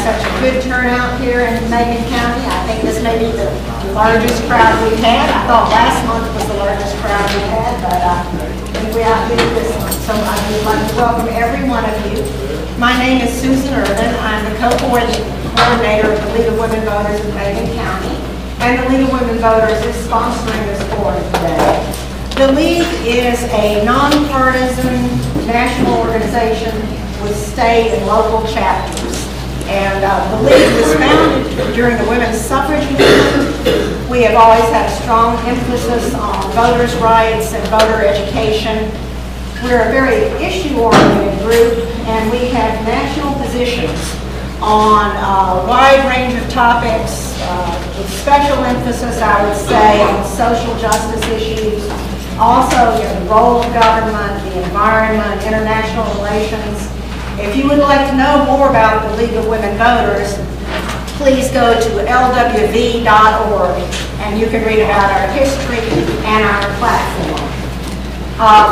such a good turnout here in Macon County. I think this may be the largest crowd we've had. I thought last month was the largest crowd we had, but I think we outdid this one. So I would like to welcome every one of you. My name is Susan Irvin. I'm the co-coordinator of the League of Women Voters in Macon County. And the League of Women Voters is sponsoring this forum today. The League is a nonpartisan national organization with state and local chapters. And the League was founded during the women's suffrage movement. We have always had a strong emphasis on voters' rights and voter education. We're a very issue-oriented group, and we have national positions on a wide range of topics, with special emphasis, I would say, on social justice issues, also the role of government, the environment, international relations. If you would like to know more about the League of Women Voters, please go to lwv.org and you can read about our history and our platform.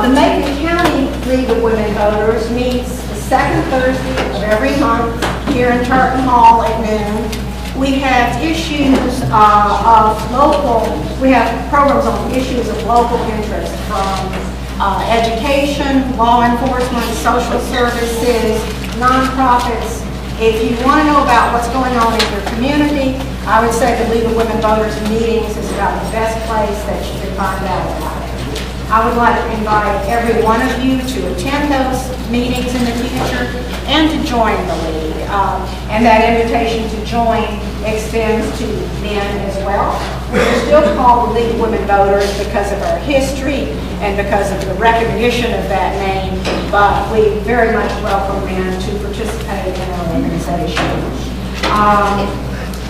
The Macon County League of Women Voters meets the second Thursday of every month here in Turton Hall at noon. We have issues we have programs on issues of local interest from education, law enforcement, social services, nonprofits. If you want to know about what's going on in your community, I would say the League of Women Voters meetings is about the best place that you can find out about it. I would like to invite every one of you to attend those meetings in the future and to join the League. And that invitation to join extends to men as well. We're still called the League of Women Voters because of our history and because of the recognition of that name, but we very much welcome men to participate in our organization.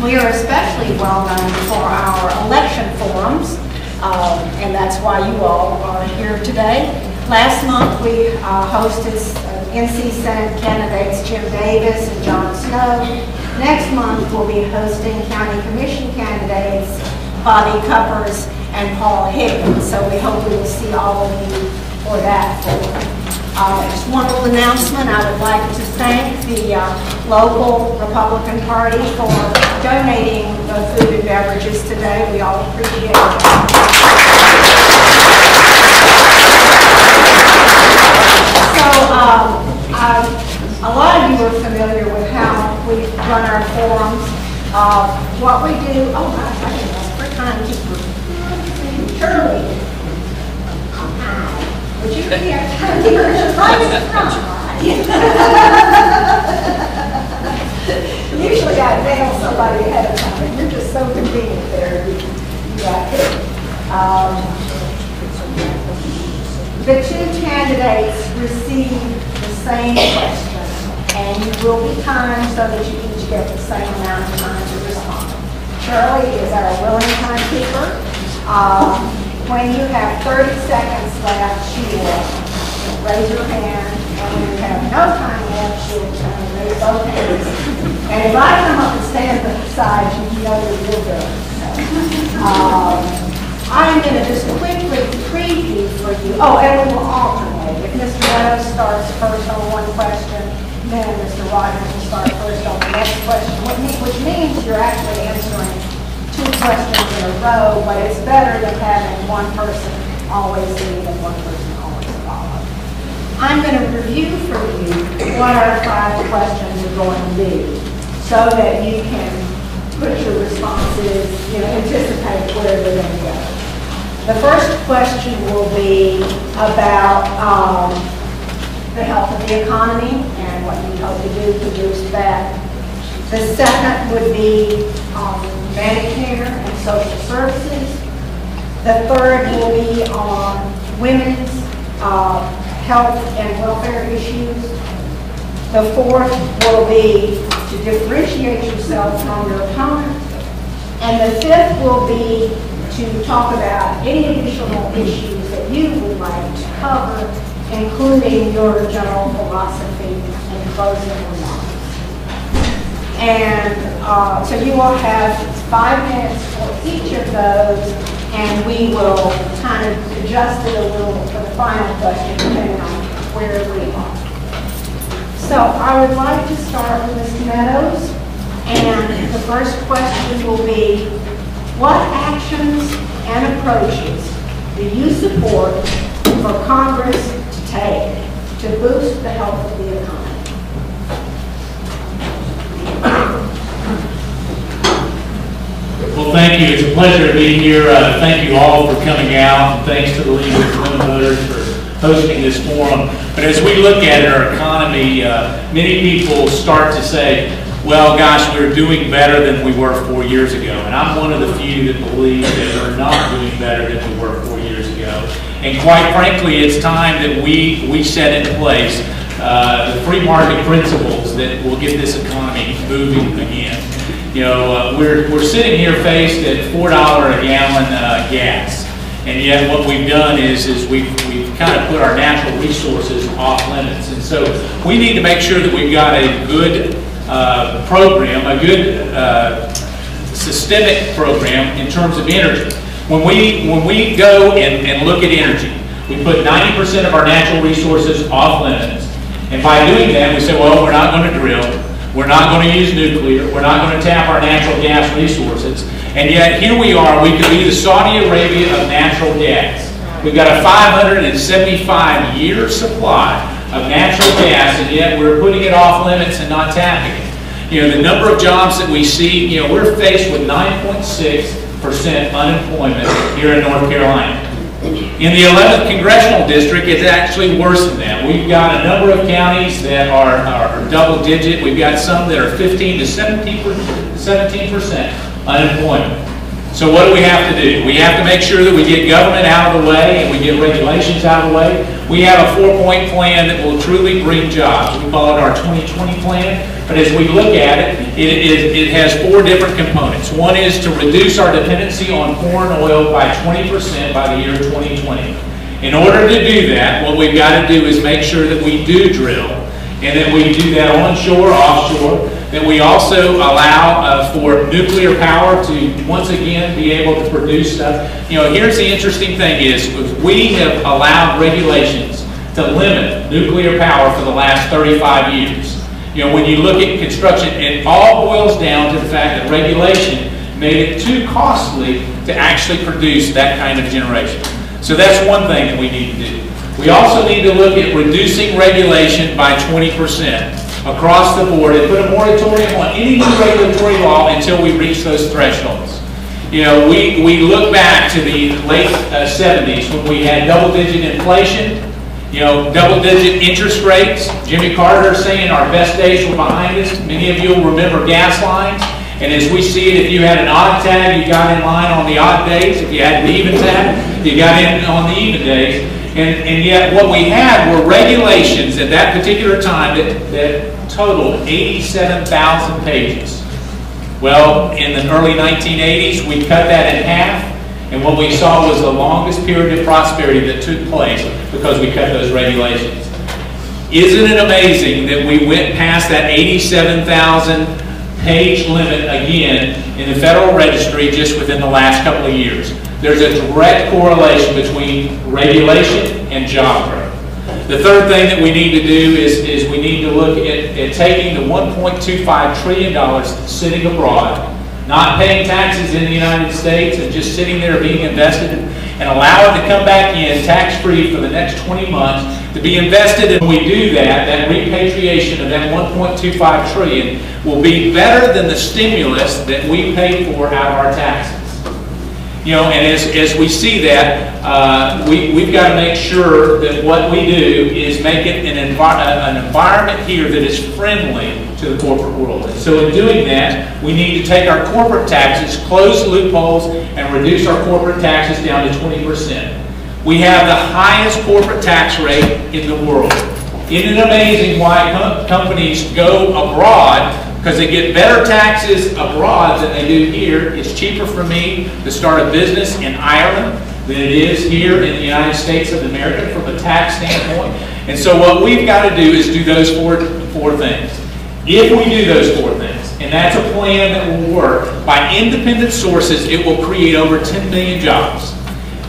We are especially well known for our election forums, and that's why you all are here today. Last month we hosted NC Senate candidates Jim Davis and John Snow. Next month we'll be hosting County Commission candidates Bobby Cuppers and Paul Higgins. So we hope we will see all of you for that forum. Just one little announcement. I would like to thank the local Republican Party for donating the food and beverages today. We all appreciate it. So a lot of you are familiar with how we run our forums. What we do, oh gosh, I think that's for timekeeper. Shirley, would you be our timekeeper? Usually I mail somebody ahead of time, and you're just so convenient there. You got it. The two candidates receive the same question, and you will be timed so that you each get the same amount of time to respond. Shirley is our willing timekeeper. When you have 30 seconds left, she will raise your hand, and when you have no time left, she will raise both hands. And if I come up and stand beside you, you know that you're good. I'm going to just quickly preview for you. Oh, and we will alternate. If Mr. Meadows starts first on one question, then Mr. Rogers will start first on the next question, which means you're actually answering two questions in a row, but it's better than having one person always lead and one person always follow. I'm going to review for you what our 5 questions are going to be so that you can put your responses, anticipate where they're going to go. The first question will be about the health of the economy and what you hope to do to boost that. The second would be Medicare and social services. The third will be on women's health and welfare issues. The fourth will be to differentiate yourself from your opponent. And the fifth will be to talk about any additional issues that you would like to cover, including your general philosophy and closing remarks. And so you will have 5 minutes for each of those, and we will kind of adjust it a little for the final question, depending on where we are. So I would like to start with Ms. Meadows. And the first question will be, what actions and approaches do you support for Congress to take to boost the health of the economy? Well, thank you. It's a pleasure to be here. Thank you all for coming out, and thanks to the League of Women Voters for hosting this forum. But as we look at our economy, many people start to say, well, gosh, we're doing better than we were 4 years ago. And I'm one of the few that believe that we're not doing better than we were 4 years ago. And quite frankly, it's time that we set in place the free market principles that will get this economy moving again. You know, we're sitting here faced at $4 a gallon gas. And yet what we've done is we've kind of put our natural resources off limits. And so we need to make sure that we've got a good program, a good systemic program in terms of energy. When we go and look at energy, we put 90% of our natural resources off limits. And by doing that, we say, well, we're not going to drill, we're not going to use nuclear, we're not going to tap our natural gas resources. And yet here we are, we could be the Saudi Arabia of natural gas. We've got a 575-year supply of natural gas, and yet we're putting it off limits and not tapping it. You know, the number of jobs that we see, you know, we're faced with 9.6% unemployment here in North Carolina. In the 11th Congressional District, it's actually worse than that. We've got a number of counties that are double digit. We've got some that are 15 to 17% unemployment. So what do we have to do? We have to make sure that we get government out of the way and we get regulations out of the way. We have a 4-point plan that will truly bring jobs. We call it our 2020 plan. But as we look at it, it has 4 different components. One is to reduce our dependency on foreign oil by 20% by the year 2020. In order to do that, what we've got to do is make sure that we do drill, and that we do that onshore, offshore, that we also allow for nuclear power to once again be able to produce stuff. You know, here's the interesting thing is we have allowed regulations to limit nuclear power for the last 35 years. You know, when you look at construction, it all boils down to the fact that regulation made it too costly to actually produce that kind of generation. So that's one thing that we need to do. We also need to look at reducing regulation by 20% across the board and put a moratorium on any new regulatory law until we reach those thresholds. You know, we look back to the late 70s when we had double-digit inflation, you know, double-digit interest rates. Jimmy Carter saying our best days were behind us. Many of you will remember gas lines. And as we see it, if you had an odd tag, you got in line on the odd days. If you had an even tag, you got in on the even days. And yet what we had were regulations at that particular time that totaled 87,000 pages. Well, in the early 1980s, we cut that in half, and what we saw was the longest period of prosperity that took place because we cut those regulations. Isn't it amazing that we went past that 87,000 page limit again in the Federal Registry just within the last couple of years? There's a direct correlation between regulation and job growth. The third thing that we need to do is we need to look at taking the $1.25 trillion sitting abroad, not paying taxes in the United States and just sitting there being invested, and allow it to come back in tax-free for the next 20 months to be invested. And when we do that, that repatriation of that $1.25 trillion will be better than the stimulus that we pay for out of our taxes. You know, and as we see that, we've got to make sure that what we do is make it an environment here that is friendly to the corporate world. And so in doing that, we need to take our corporate taxes, close loopholes, and reduce our corporate taxes down to 20%. We have the highest corporate tax rate in the world. Isn't it amazing why companies go abroad? Because they get better taxes abroad than they do here. It's cheaper for me to start a business in Ireland than it is here in the United States of America from a tax standpoint. And so what we've got to do is do those four things. If we do those 4 things, and that's a plan that will work, by independent sources, it will create over 10 million jobs.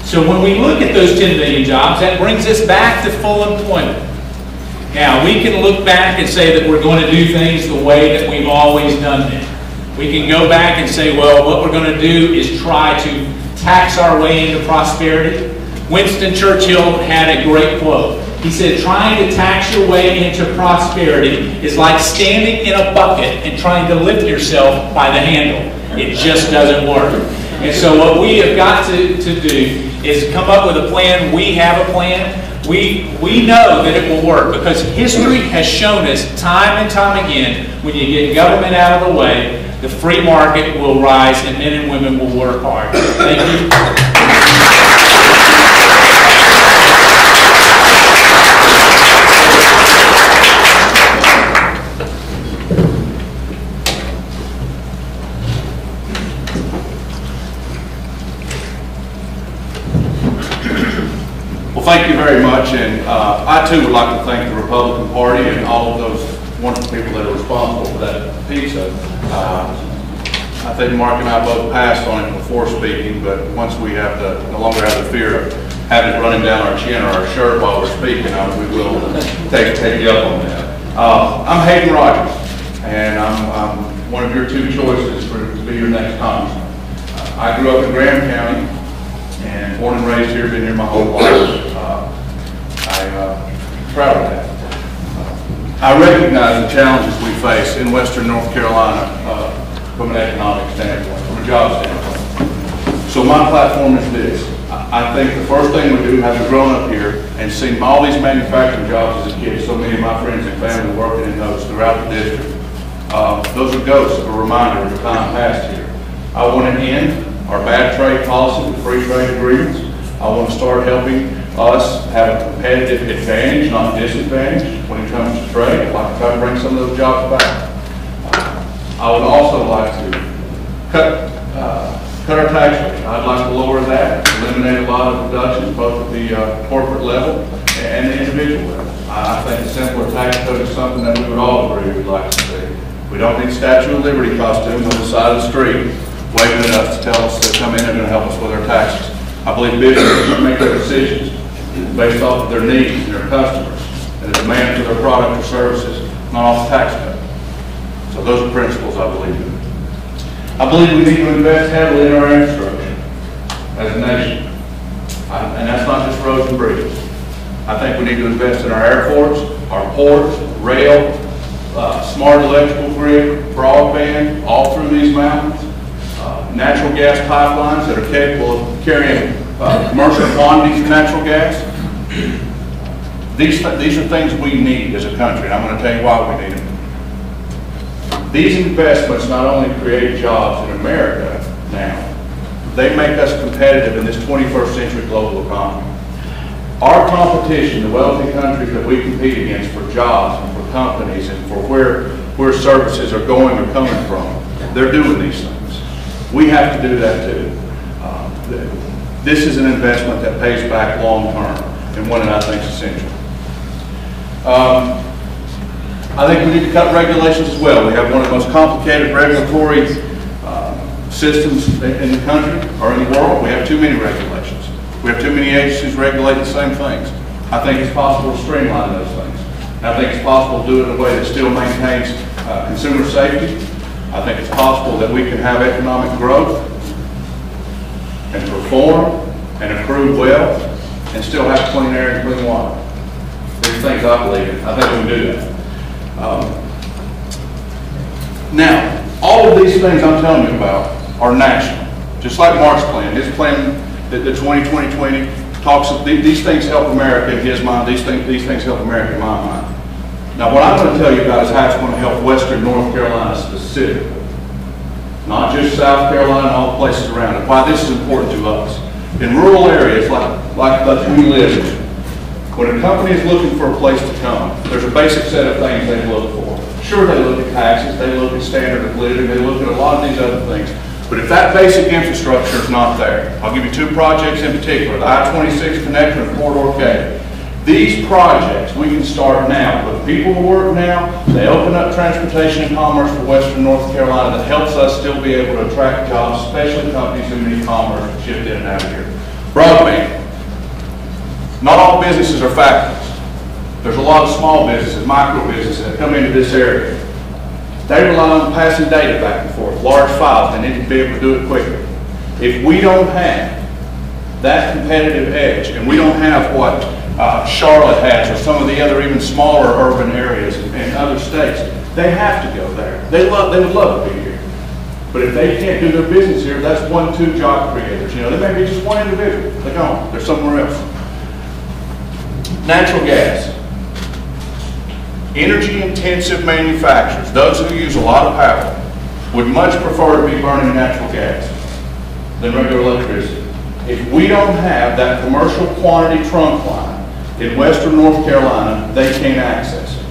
So when we look at those 10 million jobs, that brings us back to full employment. Now, we can look back and say that we're going to do things the way that we've always done them. We can go back and say, well, what we're going to do is try to tax our way into prosperity. Winston Churchill had a great quote. He said, trying to tax your way into prosperity is like standing in a bucket and trying to lift yourself by the handle. It just doesn't work. And so what we have got to do is come up with a plan. We have a plan. We know that it will work because history has shown us time and time again, when you get government out of the way, the free market will rise and men and women will work hard. Thank you. Well, thank you very much, and I too would like to thank the Republican Party and all of those wonderful people that are responsible for that pizza. I think Mark and I both passed on it before speaking, but once we have no longer have the fear of having it running down our chin or our shirt while we're speaking, we will take you up on that. I'm Hayden Rogers, and I'm one of your two choices to be your next congressman. I grew up in Graham County, and born and raised here, been here my whole life. I'm proud of that. I recognize the challenges we face in Western North Carolina from an economic standpoint, from a job standpoint. So my platform is this. I think the first thing we do, having grown up here and seen all these manufacturing jobs as a kid, so many of my friends and family working in those throughout the district, those are ghosts of a reminder of the time past here. I want to end our bad trade policy with free trade agreements. I want to start helping us have a competitive advantage, not disadvantage, when it comes to trade. I'd like to try to bring some of those jobs back. I would also like to cut our tax rate. I'd like to lower that, eliminate a lot of deductions, both at the corporate level and the individual level. I think a simpler tax code is something that we would all agree we'd like to see. We don't need Statue of Liberty costumes on the side of the street waving at us to tell us to come in and going to help us with our taxes. I believe businesses should make their decisions based off of their needs and their customers and the demand for their product or services, not off the tax code. So those are principles I believe in. I believe we need to invest heavily in our infrastructure as a nation. And that's not just roads and bridges. I think we need to invest in our airports, our ports, rail, smart electrical grid, broadband, all through these mountains. Natural gas pipelines that are capable of carrying commercial quantities of natural gas. These are things we need as a country, and I'm going to tell you why we need them. These investments not only create jobs in America now, they make us competitive in this 21st century global economy. Our competition, the wealthy countries that we compete against for jobs and for companies and for where services are going or coming from, they're doing these things. We have to do that too. This is an investment that pays back long term and one that I think is essential. I think we need to cut regulations as well. We have one of the most complicated regulatory systems in the country or in the world. We have too many regulations. We have too many agencies regulating the same things. I think it's possible to streamline those things. And I think it's possible to do it in a way that still maintains consumer safety. I think it's possible that we can have economic growth and perform and accrue wealth and still have clean air and clean water. These things I believe in. I think we can do that. Now, all of these things I'm telling you about are national. Just like Mark's plan. His plan, the 20-20-20, talks of these things help America in his mind. These things help America in my mind. Now, what I'm going to tell you about is how it's going to help Western North Carolina specifically. Not just South Carolina and all the places around it. Why this is important to us. In rural areas like we live in, when a company is looking for a place to come, there's a basic set of things they look for. Sure, they look at taxes, they look at standard of living, they look at a lot of these other things. But if that basic infrastructure is not there, I'll give you two projects in particular, the I-26 connector and Corridor K. These projects we can start now, but people will work now. They open up transportation and commerce for Western North Carolina that helps us still be able to attract jobs, especially companies who need commerce to shift in and out of here. Broadband. Not all businesses are factories. There's a lot of small businesses, micro businesses that come into this area. They rely on passing data back and forth, large files, and they need to be able to do it quickly. If we don't have that competitive edge, and we don't have what Charlotte has, or some of the other even smaller urban areas in other states, they have to go there. They would love to be here. But if they can't do their business here, that's 1-2 job creators. You know, they may be just one individual. They're gone. They're somewhere else. Natural gas. Energy-intensive manufacturers, those who use a lot of power, would much prefer to be burning natural gas than regular electricity. If we don't have that commercial quantity trunk line in western North Carolina, they can't access it.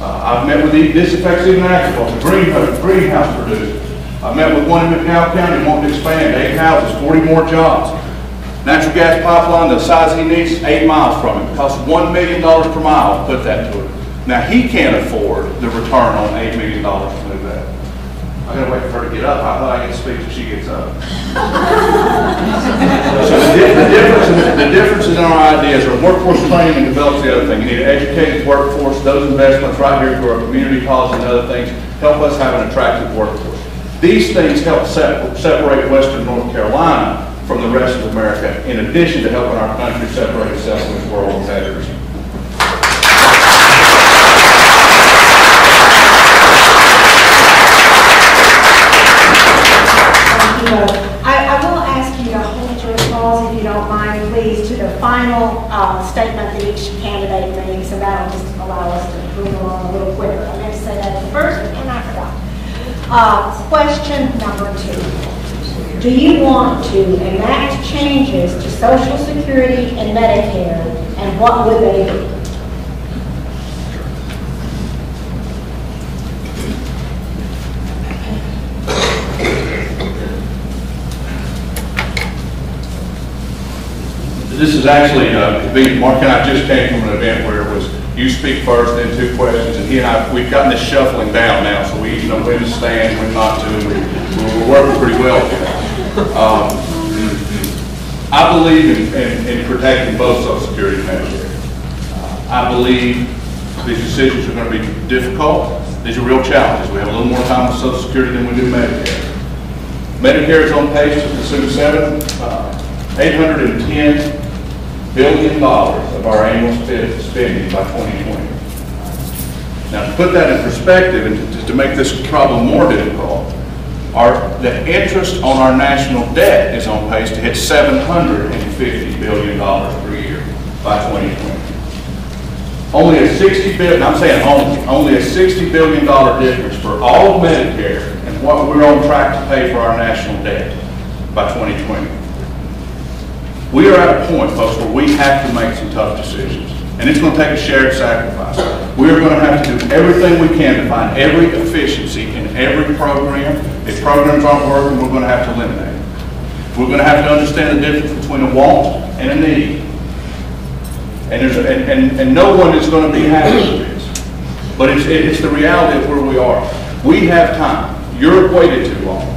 I've met with this affects even agriculture, greenhouse producers. I met with one in McDowell County wanting to expand 8 houses, 40 more jobs. Natural gas pipeline, the size he needs, 8 miles from him. It costs $1 million per mile to put that to it. Now he can't afford the return on $8 million to move that. I gotta wait for her to get up. I thought I get to speak till she gets up. So the differences in our ideas are workforce training and develops the other thing. You need an educated workforce. Those investments right here through our community colleges and other things help us have an attractive workforce. These things help separate Western North Carolina from the rest of America, in addition to helping our country separate itself from its world competitors. I will ask you to hold your applause, if you don't mind, please, to the final statement that each candidate makes, and that'll just allow us to move along a little quicker. I meant to say that at the first, and I forgot. Question number 2. Do you want to enact changes to Social Security and Medicare, and what would they be? This is actually convenient. Mark and I just came from an event where it was you speak first, then 2 questions, and he and I, we've gotten this shuffling down now, so we know when to stand, when not to, and we're working pretty well here. I believe in protecting both Social Security and Medicare. I believe these decisions are going to be difficult. These are real challenges. We have a little more time with Social Security than we do Medicare. Medicare is on pace to consume $810 billion of our annual spending by 2020. Now, to put that in perspective and to make this problem more difficult, the interest on our national debt is on pace to hit $750 billion per year by 2020. Only a $60 billion, I'm saying only a $60 billion difference for all of Medicare and what we're on track to pay for our national debt by 2020. We are at a point, folks, where we have to make some tough decisions. And it's going to take a shared sacrifice. We are going to have to do everything we can to find every efficiency in every program. If programs aren't working, we're going to have to eliminate it. We're going to have to understand the difference between a want and a need. And no one is going to be happy with this. But it's the reality of where we are. We have time. Europe waited too long.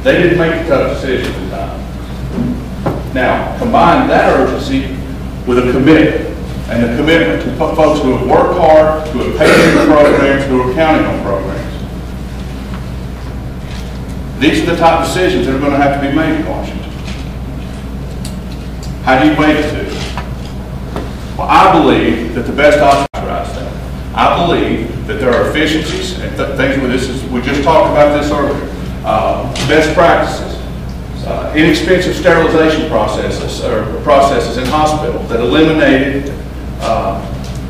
They didn't make tough decisions in time. Now, combine that urgency with a commitment, and the commitment to folks who have worked hard, who have paid for programs, who are counting on programs. These are the top decisions that are going to have to be made in Washington. How do you weigh the two? Well, I believe that the best option is that. I believe that there are efficiencies and things with this. We just talked about this earlier. Best practices. Inexpensive sterilization processes in hospitals that eliminated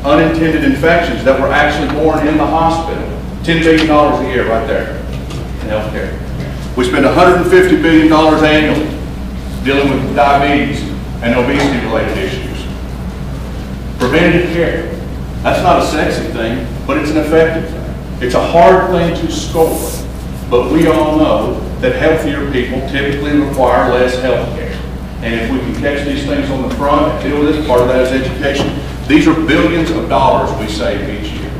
unintended infections that were actually born in the hospital. $10 billion a year right there in healthcare. We spend $150 billion annually dealing with diabetes and obesity-related issues. Preventative care. That's not a sexy thing, but it's an effective thing. It's a hard thing to score, but we all know that healthier people typically require less health care. And if we can catch these things on the front and deal with this, part of that is education. These are billions of dollars we save each year.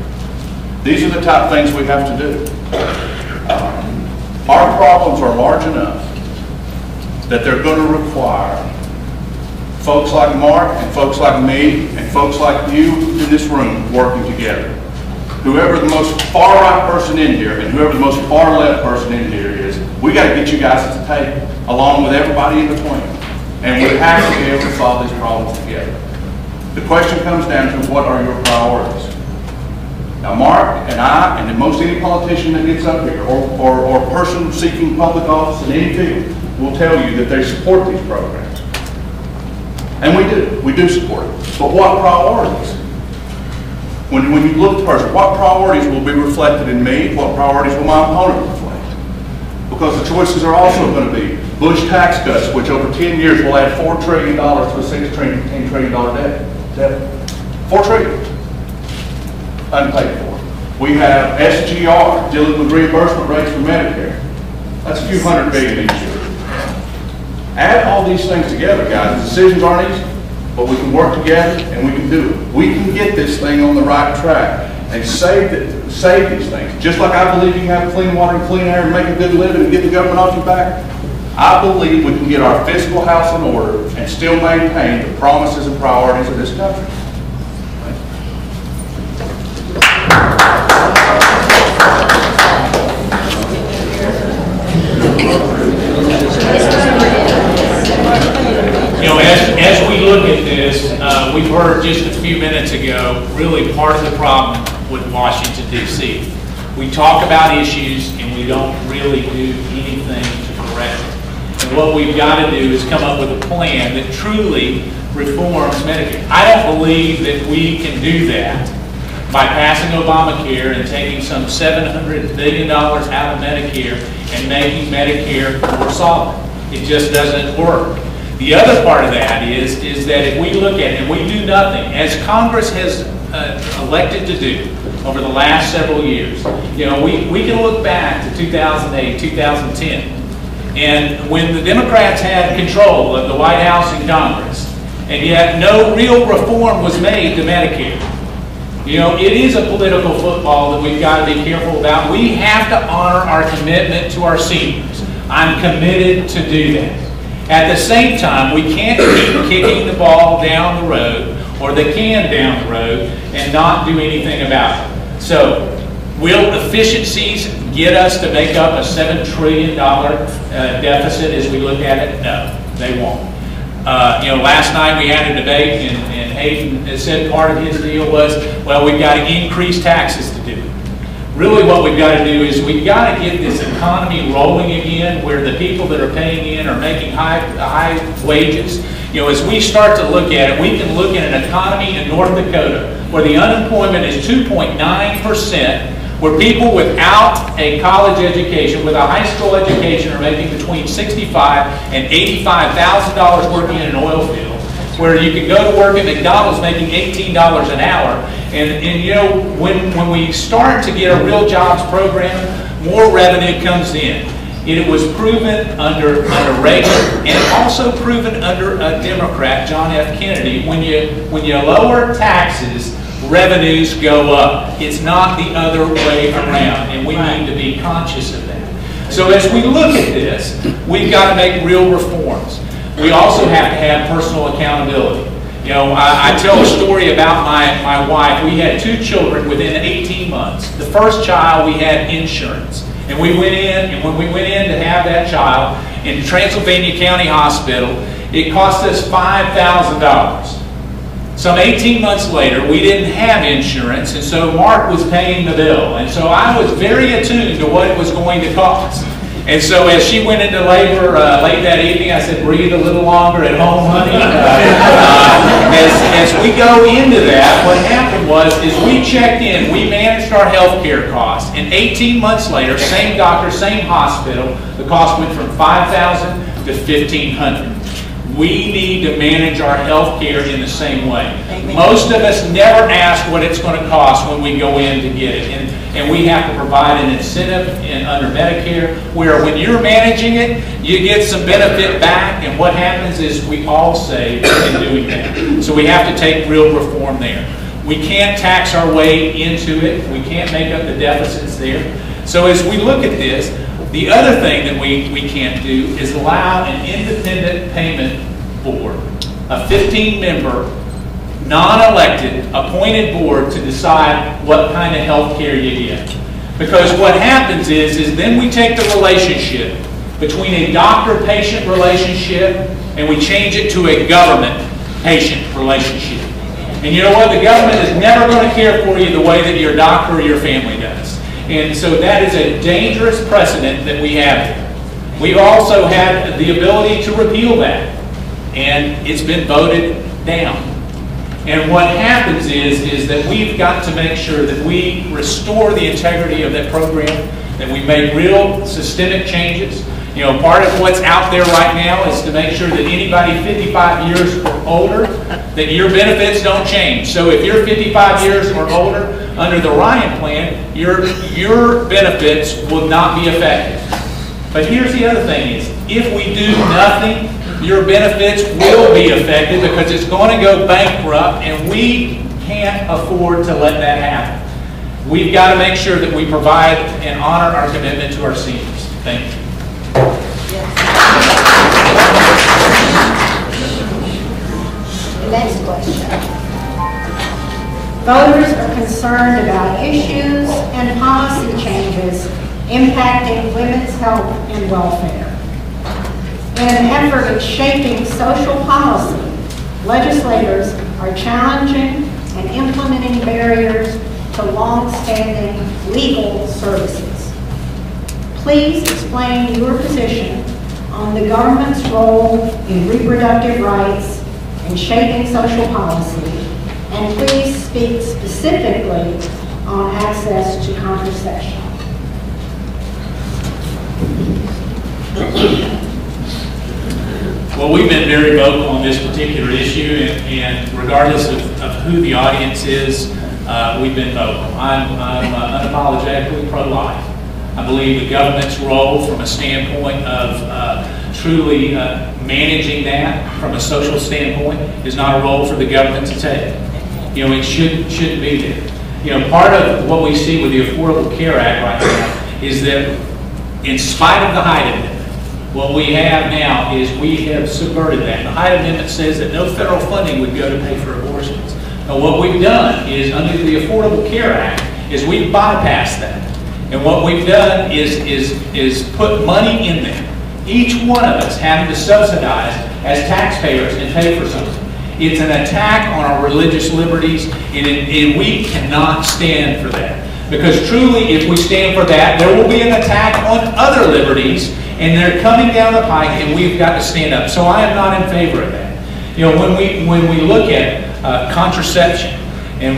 These are the type of things we have to do. Our problems are large enough that they're going to require folks like Mark and folks like me and folks like you in this room working together. whoever the most far right person in here and whoever the most far left person in here is, we got to get you guys at the table, along with everybody in between. And we have to be able to solve these problems together. The question comes down to, what are your priorities? Now, Mark and I, and most any politician that gets up here, or person seeking public office in any field, will tell you that they support these programs. And we do support it. But what priorities? When you look at the person, what priorities will be reflected in me? What priorities will my opponent reflect? Because the choices are also going to be Bush tax cuts, which over 10 years will add $4 trillion to a $10 trillion debt. $4 trillion. Unpaid for. We have SGR, dealing with reimbursement rates for Medicare. That's a few $100 billion each year. Add all these things together, guys. The decisions aren't easy, but we can work together and we can do it. We can get this thing on the right track and save these things. Just like I believe you can have clean water and clean air and make a good living and get the government off your back, I believe we can get our fiscal house in order and still maintain the promises and priorities of this country. You know, as we look at this, we've heard just a few minutes ago, really part of the problem with Washington, D.C. We talk about issues and we don't really do anything to correct it. And what we've got to do is come up with a plan that truly reforms Medicare. I don't believe that we can do that by passing Obamacare and taking some $700 billion out of Medicare and making Medicare more solid. It just doesn't work. The other part of that is that if we look at it and we do nothing, as Congress has elected to do over the last several years, you know, we can look back to 2008, 2010, and when the Democrats had control of the White House and Congress, and yet no real reform was made to Medicare. You know, it is a political football that we've got to be careful about. We have to honor our commitment to our seniors. I'm committed to do that. At the same time, we can't keep kicking the ball down the road, or the can down the road, and not do anything about it. So, will efficiencies get us to make up a $7 trillion deficit as we look at it? No, they won't. You know, last night we had a debate, and Hayden said part of his deal was, well, we've got to increase taxes to do it. Really what we've got to do is we've got to get this economy rolling again, where the people that are paying in are making high wages. You know, as we start to look at it, we can look at an economy in North Dakota where the unemployment is 2.9%, where people without a college education, with a high school education, are making between $65,000 and $85,000 working in an oil field, where you can go to work at McDonald's making $18 an hour. And you know, when we start to get a real jobs program, more revenue comes in. It was proven under Reagan, and also proven under a Democrat, John F. Kennedy. When you lower taxes, revenues go up. It's not the other way around, and we need to be conscious of that. So as we look at this, we've got to make real reforms. We also have to have personal accountability. You know, I tell a story about my wife. We had 2 children within 18 months. The first child, we had insurance. And we went in, and when we went in to have that child in Transylvania County Hospital, it cost us $5,000. Some 18 months later, we didn't have insurance, and so Mark was paying the bill. And so I was very attuned to what it was going to cost. And so as she went into labor late that evening, I said, breathe a little longer at home, honey. As we go into that, what happened was, is we checked in, we managed our health care costs, and 18 months later, same doctor, same hospital, the cost went from $5,000 to $1,500. We need to manage our health care in the same way. Amen. Most of us never ask what it's going to cost when we go in to get it. And we have to provide an incentive under Medicare where when you're managing it, you get some benefit back, and what happens is we all save in doing that. So we have to take real reform there. We can't tax our way into it. We can't make up the deficits there. So as we look at this, the other thing that we can't do is allow an independent payment board, a 15-member non-elected, appointed board to decide what kind of health care you get. Because what happens is then we take the relationship between a doctor-patient relationship and we change it to a government-patient relationship. And you know what? The government is never going to care for you the way that your doctor or your family does. And so that is a dangerous precedent that we have here. We've also had the ability to repeal that, and it's been voted down. And what happens is that we've got to make sure that we restore the integrity of that program, that we make real systemic changes. You know, part of what's out there right now is to make sure that anybody 55 years or older, that your benefits don't change. So if you're 55 years or older, under the Ryan plan, your benefits will not be affected. But here's the other thing is, if we do nothing, your benefits will be affected because it's going to go bankrupt, and we can't afford to let that happen. We've got to make sure that we provide and honor our commitment to our seniors. Thank you. The next question. Voters are concerned about issues and policy changes impacting women's health and welfare. In an effort at shaping social policy, legislators are challenging and implementing barriers to long-standing legal services. Please explain your position on the government's role in reproductive rights and shaping social policy, and please speak specifically on access to contraception. Well, we've been very vocal on this particular issue, and regardless of who the audience is, we've been vocal. I'm unapologetically pro-life. I believe the government's role from a standpoint of truly managing that from a social standpoint is not a role for the government to take. You know, it shouldn't be there. You know, part of what we see with the Affordable Care Act right now is that in spite of the Hyde Amendment, what we have now is we have subverted that. The Hyde Amendment says that no federal funding would go to pay for abortions. Now, what we've done is, under the Affordable Care Act, is we've bypassed that. And what we've done is put money in there. Each one of us having to subsidize as taxpayers and pay for something. It's an attack on our religious liberties, and we cannot stand for that. Because truly, if we stand for that, there will be an attack on other liberties, and they're coming down the pike, and we've got to stand up. So I am not in favor of that. You know, when we look at contraception, and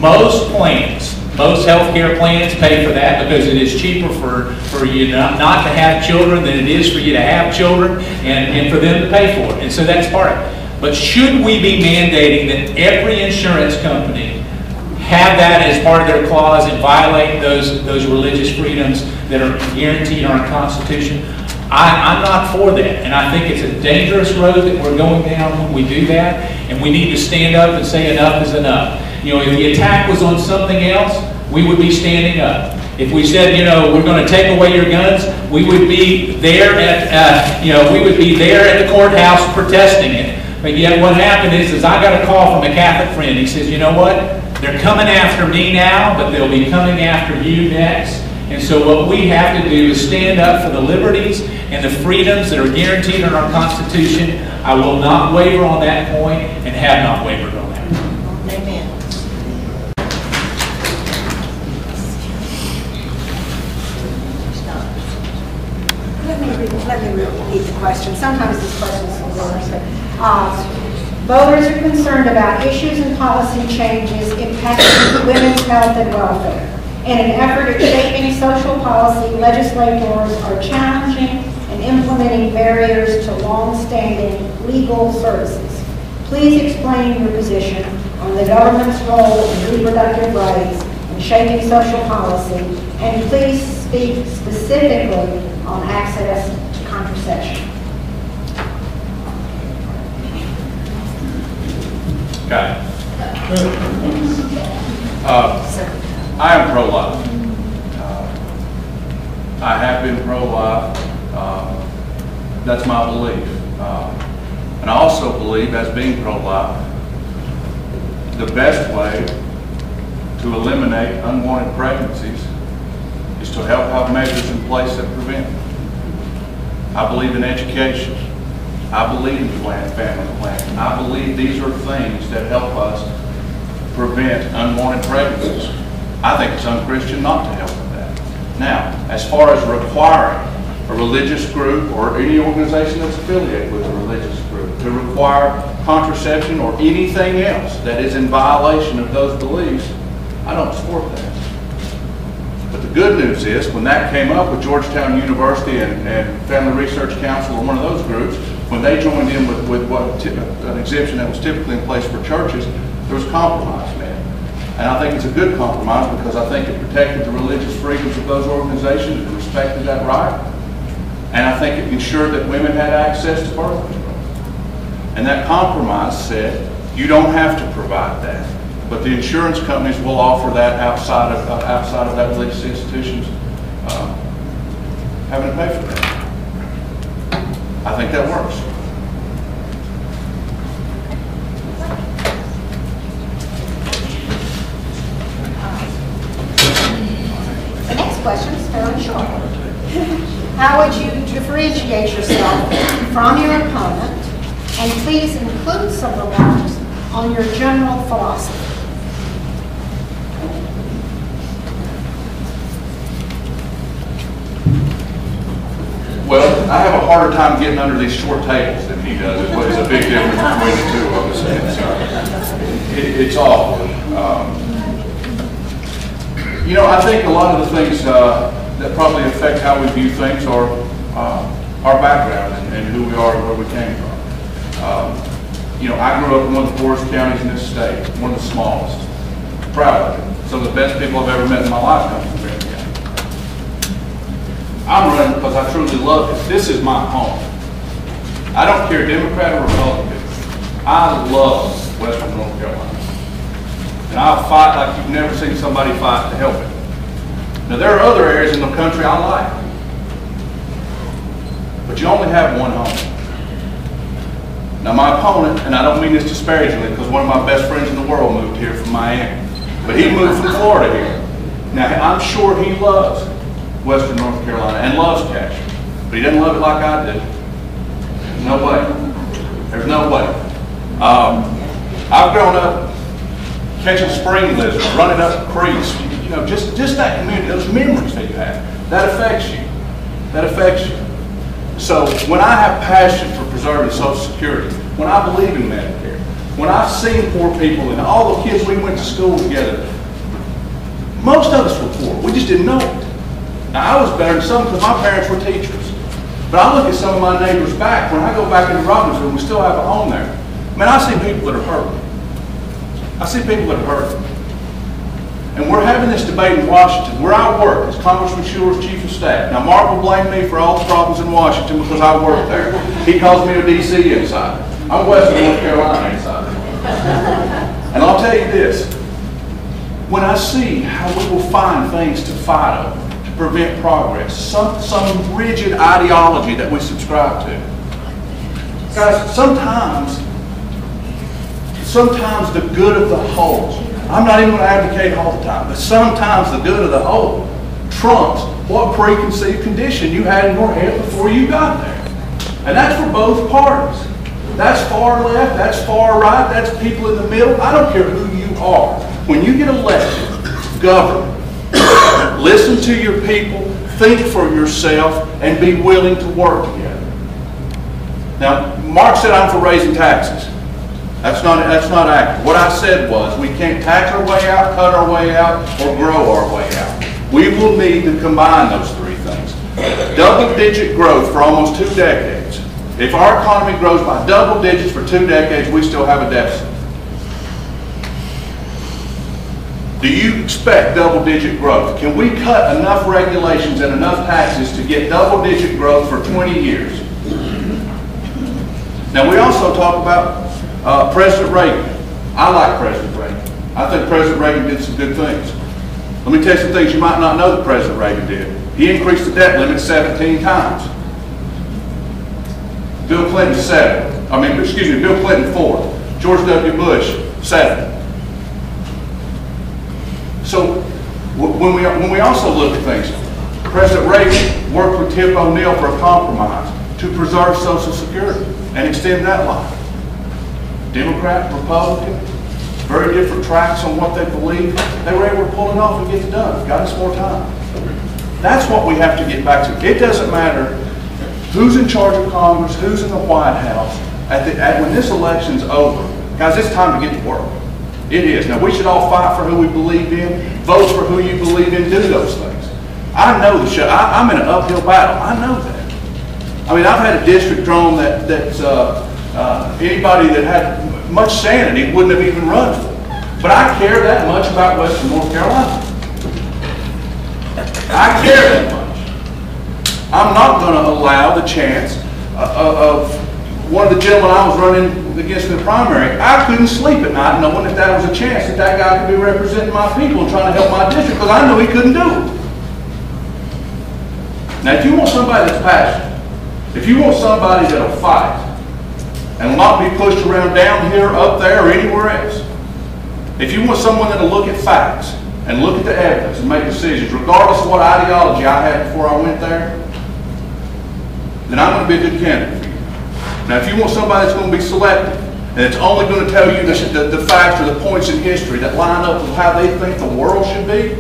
most plans, most healthcare plans pay for that because it is cheaper for you not to have children than it is for you to have children, and for them to pay for it. And so that's part of it. But should we be mandating that every insurance company have that as part of their clause and violate those religious freedoms that are guaranteed in our Constitution? I'm not for that, and I think it's a dangerous road that we're going down when we do that, and we need to stand up and say enough is enough. You know, if the attack was on something else, we would be standing up. If we said, you know, we're going to take away your guns, we would be there at, the courthouse protesting it. But yet what happened is I got a call from a Catholic friend. He says, you know what? They're coming after me now, but they'll be coming after you next. And so what we have to do is stand up for the liberties and the freedoms that are guaranteed in our Constitution. I will not waver on that point and have not wavered on that. Amen. Let me repeat the question. Sometimes these questions are long. Voters are concerned about issues and policy changes impacting women's health and welfare. In an effort at shaping social policy, legislators are challenging and implementing barriers to long-standing legal services. Please explain your position on the government's role in reproductive rights and shaping social policy, and please speak specifically on access to contraception. Got it. I am pro-life. I have been pro-life. That's my belief. And I also believe, as being pro-life, the best way to eliminate unwanted pregnancies is to help have measures in place that prevent them. I believe in education. I believe in planned family planning. I believe these are things that help us prevent unwanted pregnancies. I think it's unchristian not to help with that. Now, as far as requiring a religious group or any organization that's affiliated with a religious group to require contraception or anything else that is in violation of those beliefs, I don't support that. But the good news is, when that came up with Georgetown University and Family Research Council or one of those groups, when they joined in with an exemption that was typically in place for churches, there was compromise made. And I think it's a good compromise because I think it protected the religious freedoms of those organizations and respected that right. And I think it ensured that women had access to birth control. And that compromise said, you don't have to provide that. But the insurance companies will offer that outside of that religious institutions having to pay for that. I think that works. The next question is fairly short. How would you differentiate yourself from your opponent? And please include some remarks on your general philosophy. Well, I have a harder time getting under these short tables than he does. It's a big difference between the two of us. It's awful. You know, I think a lot of the things that probably affect how we view things are our background and who we are and where we came from. You know, I grew up in one of the poorest counties in this state, one of the smallest. Proud of it. Some of the best people I've ever met in my life come from Grant County. I'm running because I truly love it. This is my home. I don't care Democrat or Republican. I love Western North Carolina. And I'll fight like you've never seen somebody fight to help it. Now, there are other areas in the country I like. But you only have one home. Now, my opponent, and I don't mean this disparagingly because one of my best friends in the world moved here from Miami. But he moved from Florida here. Now, I'm sure he loves Western North Carolina and loves Casher. But he doesn't love it like I do. No way. There's no way. I've grown up catching spring lizards, running up creeks. You know, just that community, those memories that you have, that affects you. That affects you. So when I have passion for preserving Social Security, when I believe in Medicare, when I've seen poor people and all the kids we went to school together, most of us were poor. We just didn't know it. Now, I was better than some because my parents were teachers. But I look at some of my neighbors back, when I go back into Robbinsville, we still have a home there. Man, I see people that are hurting. I see people that are hurting. And we're having this debate in Washington, where I work as Congressman Schuler's chief of staff. Now, Mark will blame me for all the problems in Washington because I work there. He calls me a D.C. insider. I'm Western North Carolina insider. And I'll tell you this. When I see how we will find things to fight over, to prevent progress, some rigid ideology that we subscribe to. Guys, sometimes the good of the whole, I'm not even going to advocate all the time, but sometimes the good of the whole trumps what preconceived condition you had in your head before you got there. And that's for both parties. That's far left, that's far right, that's people in the middle. I don't care who you are. When you get elected, govern. Listen to your people, think for yourself, and be willing to work together. Now, Mark said I'm for raising taxes. That's not accurate. What I said was we can't tax our way out, cut our way out, or grow our way out. We will need to combine those three things. Double-digit growth for almost 2 decades. If our economy grows by double digits for 2 decades, we still have a deficit. Do you expect double-digit growth? Can we cut enough regulations and enough taxes to get double-digit growth for 20 years? Now, we also talk about President Reagan. I like President Reagan. I think President Reagan did some good things. Let me tell you some things you might not know that President Reagan did. He increased the debt limit 17 times. Bill Clinton 4. George W. Bush 7. When we also look at things, President Reagan worked with Tip O'Neill for a compromise to preserve Social Security and extend that life. Democrat, Republican, very different tracks on what they believe. They were able to pull it off and get it done. Got us more time. That's what we have to get back to. It doesn't matter who's in charge of Congress, who's in the White House. When this election's over, guys, it's time to get to work. It is. Now, we should all fight for who we believe in, vote for who you believe in, do those things. I know the shit. I'm in an uphill battle. I know that. I mean, I've had a district drawn that anybody that had much sanity wouldn't have even run for. But I care that much about Western North Carolina. I care that much. I'm not going to allow the chance of one of the gentlemen I was running against in the primary. I couldn't sleep at night knowing that that was a chance that that guy could be representing my people and trying to help my district, because I knew he couldn't do it. Now, if you want somebody that's passionate, if you want somebody that'll fight and will not be pushed around down here, up there, or anywhere else, if you want someone that'll look at facts and look at the evidence and make decisions, regardless of what ideology I had before I went there, then I'm going to be a good candidate for you. Now, if you want somebody that's going to be selective and it's only going to tell you the facts or the points in history that line up with how they think the world should be,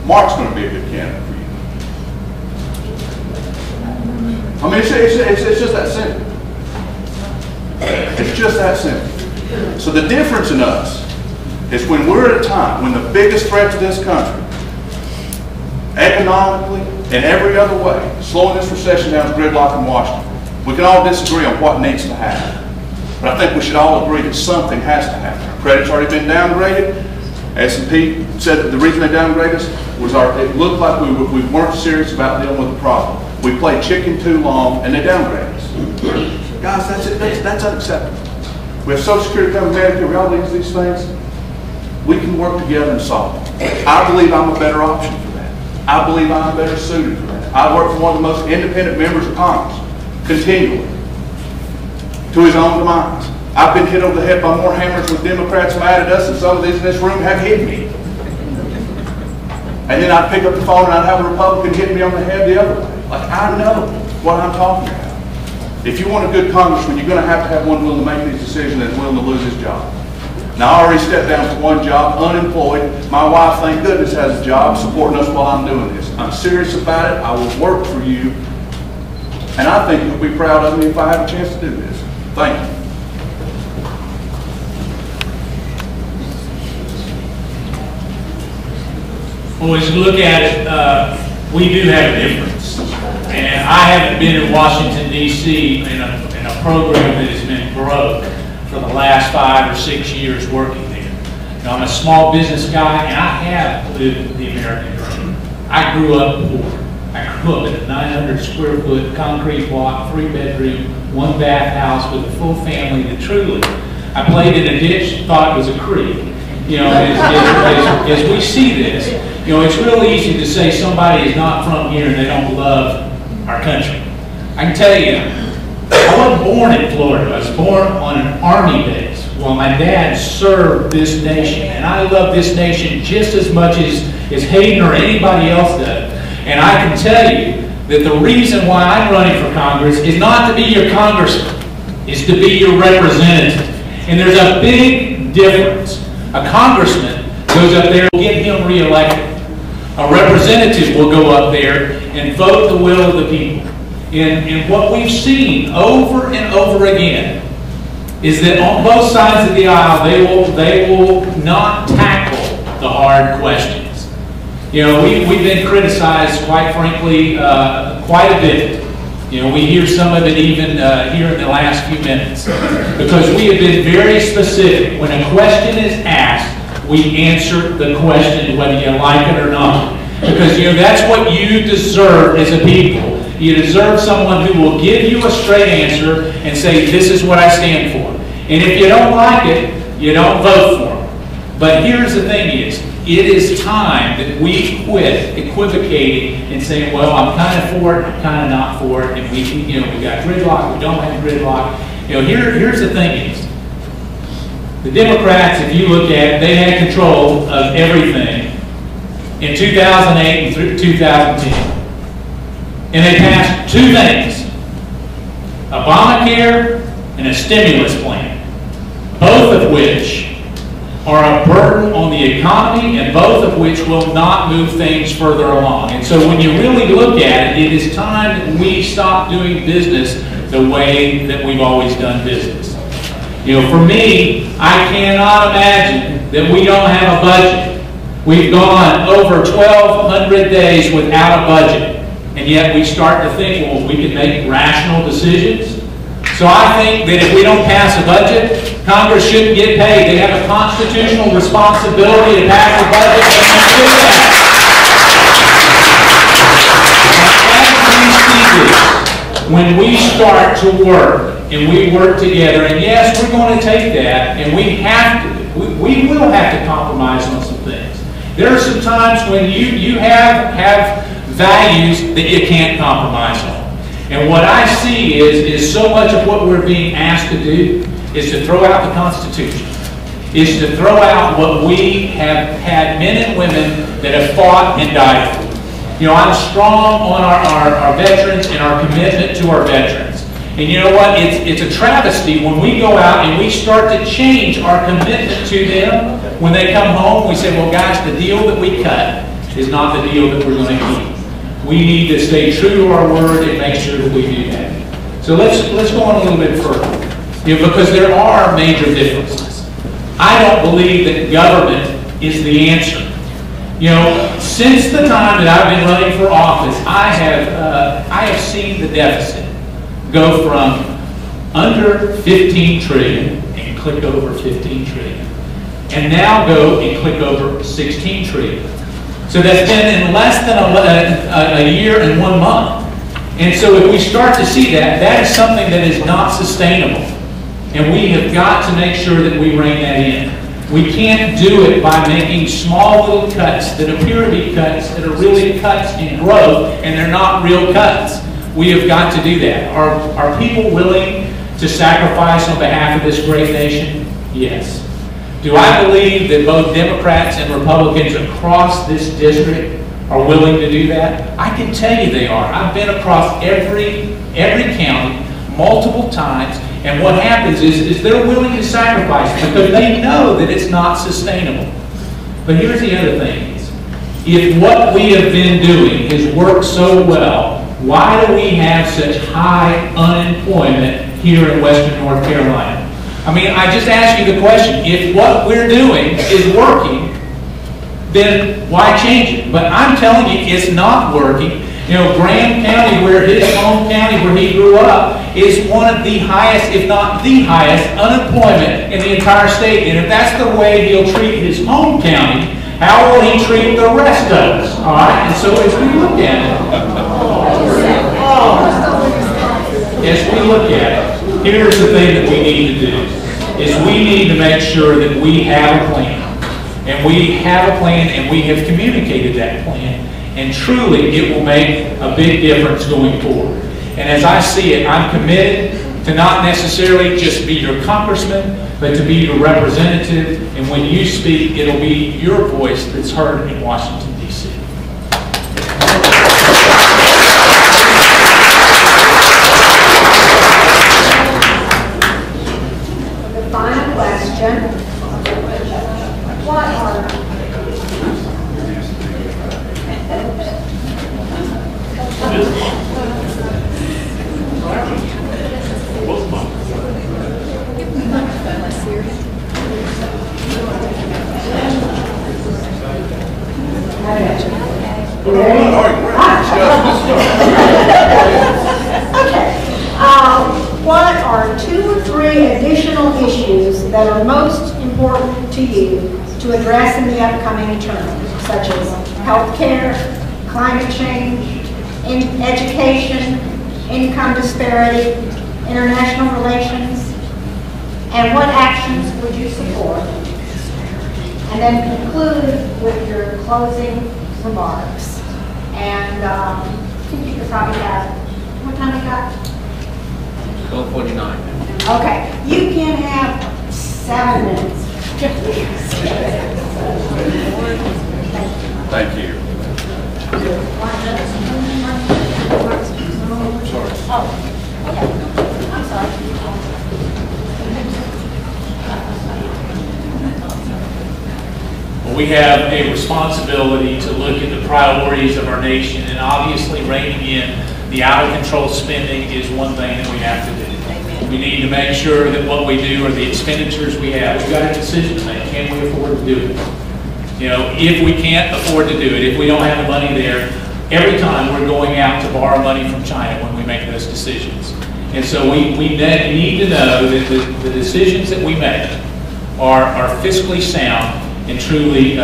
Mark's going to be a good candidate for you. I mean, it's just that simple. It's just that simple. So the difference in us is when we're at a time when the biggest threat to this country, economically and every other way, slowing this recession down is gridlock in Washington. We can all disagree on what needs to happen. But I think we should all agree that something has to happen. Credit's already been downgraded. S&P said that the reason they downgraded us was it looked like we weren't serious about dealing with the problem. We played chicken too long and they downgraded us. Guys, that's unacceptable. We have Social Security coming back, we all these things. We can work together and solve it. I believe I'm a better option for that. I believe I'm better suited for that. I work for one of the most independent members of Congress, continually, to his own demise. I've been hit over the head by more hammers with Democrats mad at us than some of these in this room have hit me. And then I'd pick up the phone and I'd have a Republican hit me on the head the other way. Like, I know what I'm talking about. If you want a good congressman, you're going to have one willing to make these decisions and willing to lose his job. Now, I already stepped down from one job, unemployed. My wife, thank goodness, has a job supporting us while I'm doing this. I'm serious about it. I will work for you. And I think you'll be proud of me if I have a chance to do this. Thank you. Well, as you look at it, we do have a difference. And I haven't been in Washington, D.C. in a program that has been broke for the last 5 or 6 years working there. You know, I'm a small business guy, and I have lived the American dream. I grew up poor. I grew up in a 900 square foot concrete block, 3-bedroom, 1-bath house with a full family that truly, I played in a ditch, thought it was a creek. You know, as we see this, you know, it's real easy to say somebody is not from here and they don't love our country. I can tell you, I wasn't born in Florida. I was born on an army base while my dad served this nation. And I love this nation just as much as Hayden or anybody else does. And I can tell you that the reason why I'm running for Congress is not to be your congressman, is to be your representative. And there's a big difference. A congressman goes up there and get him reelected. A representative will go up there and vote the will of the people. And what we've seen over and over again is that on both sides of the aisle, they will not tackle the hard questions. You know, we've been criticized, quite frankly, quite a bit. You know, we hear some of it even here in the last few minutes. Because we have been very specific. When a question is asked, we answer the question whether you like it or not. Because, you know, that's what you deserve as a people. You deserve someone who will give you a straight answer and say, this is what I stand for. And if you don't like it, you don't vote for them. But here's the thing is, it is time that we quit equivocating and saying, well, I'm kind of for it, I'm kind of not for it, and we got gridlock, we don't have gridlock. You know, here's the thing is, the Democrats, if you look at it, they had control of everything in 2008 and through 2010. And they passed two things, Obamacare and a stimulus plan, both of which are a burden on the economy and both of which will not move things further along. And so when you really look at it, it is time that we stop doing business the way that we've always done business. You know, for me, I cannot imagine that we don't have a budget. We've gone over 1,200 days without a budget, and yet we start to think, well, we can make rational decisions. So I think that if we don't pass a budget, Congress shouldn't get paid. They have a constitutional responsibility to pass a budget, and they do that. When we start to work, and we work together, and yes, we're going to take that, and we will have to compromise on some things. There are some times when you have values that you can't compromise on. And what I see is so much of what we're being asked to do is to throw out the Constitution, is to throw out what we have had men and women that have fought and died for. You know, I'm strong on our veterans and our commitment to our veterans. And you know what? It's a travesty when we go out and we start to change our commitment to them. When they come home, we say, well, guys, the deal that we cut is not the deal that we're going to keep. We need to stay true to our word and make sure that we do that. So let's go on a little bit further. You know, because there are major differences. I don't believe that government is the answer. You know, since the time that I've been running for office, I have seen the deficit go from under 15 trillion and click over 15 trillion, and now go and click over 16 trillion. So that's been in less than a year and 1 month. And so if we start to see that, that is something that is not sustainable. And we have got to make sure that we rein that in. We can't do it by making small little cuts that appear to be cuts that are really cuts in growth, and they're not real cuts. We have got to do that. Are people willing to sacrifice on behalf of this great nation? Yes. Do I believe that both Democrats and Republicans across this district are willing to do that? I can tell you they are. I've been across every county multiple times, and what happens is they're willing to sacrifice because they know that it's not sustainable. But here's the other thing. If what we have been doing has worked so well, why do we have such high unemployment here in Western North Carolina? I mean, I just ask you the question, if what we're doing is working, then why change it? But I'm telling you, it's not working. You know, Graham County, where his home county, where he grew up, is one of the highest, if not the highest, unemployment in the entire state. And if that's the way he'll treat his home county, how will he treat the rest of us? All right? And so as we look at it, here's the thing that we need to do, is we need to make sure that we have a plan. And we have a plan, and we have communicated that plan. And truly, it will make a big difference going forward. And as I see it, I'm committed to not necessarily just be your congressman, but to be your representative. And when you speak, it'll be your voice that's heard in Washington, D.C. The final question. What are what are 2 or 3 additional issues that are most important to you to address in the upcoming term, such as health care, climate change, education, income disparity, international relations, and what actions would you support? And then conclude with your closing remarks. And I think you could probably have, what time we got? 12:49. Okay, you can have 7 minutes. Thank you. Thank you. I'm sorry. We have a responsibility to look at the priorities of our nation, and obviously reining in the out-of-control spending is one thing that we have to do. We need to make sure that what we do or the expenditures we have, we've got a decision to make. Can we afford to do it? You know, if we can't afford to do it, if we don't have the money there, every time we're going out to borrow money from China when we make those decisions. And so we need to know that the decisions that we make are fiscally sound and truly